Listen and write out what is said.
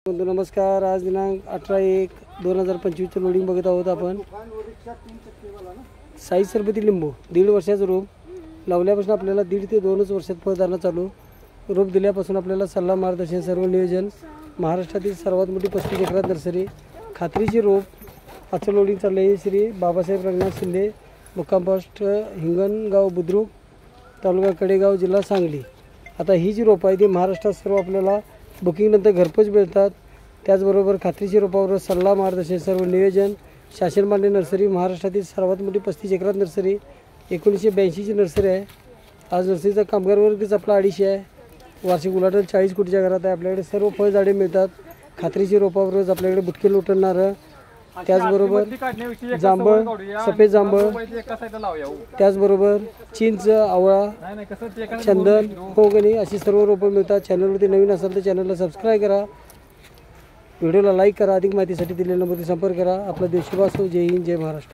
बंधू नमस्कार। आज दिनांक 18/1/2025 लोडिंग बघत आहोत आपण। साईज सरबती लिंबू 1.5 वर्षाचं रोप लावल्यापासून आपल्याला 1.5 ते 2 वर्षात फळधारणा चालू। रोप दिल्यापासून आपल्याला सल्ला मार्गदर्शन सर्व नियोजन महाराष्ट्रातील सर्वात मोठी 35 एकरात नर्सरी खात्रीची रोप। आजचं लोडिंग चाललं आहे श्री बाबासाहेब रंगनाथ शिंदे मुक्काम पोस्ट हिंगणगाव बुद्रुक तालुका कडेगाव जिल्हा सांगली। आता ही जी रोप आहे ती महाराष्ट्रात सर्व आपल्याला बुकिंग नंतर घरपोच मिळतात। त्याचबरोबर खात्रीची रोपावर सल्ला मार्गदर्शन सर्व नियोजन शासन मान्य नर्सरी महाराष्ट्रातील सर्वात मोठी 35 एकरात नर्सरी 1982 ची नर्सरी आहे। आज नर्सरीचा कामगार वर्गच आपला 250 आहे। वार्षिक उलाढाल 40 कोटीच्या घरात आहे। आपल्याकडे सर्व फळझाडे मिळतात। खात्रीची रोपावरच आपल्याकडे बुटके लोटणारं त्याचबरोबर जांभळ सफेद जांभळ त्याचबरोबर चिंच आवळा चंदन कोकणी अशी सर्व रोपं मिळतात। चॅनलवरती नवीन असाल तर चॅनलला सबस्क्राईब करा, व्हिडिओला लाईक करा। अधिक माहितीसाठी दिलेल्या नंबरवर संपर्क करा। आपला देश शुभ असो। जय हिंद, जय महाराष्ट्र।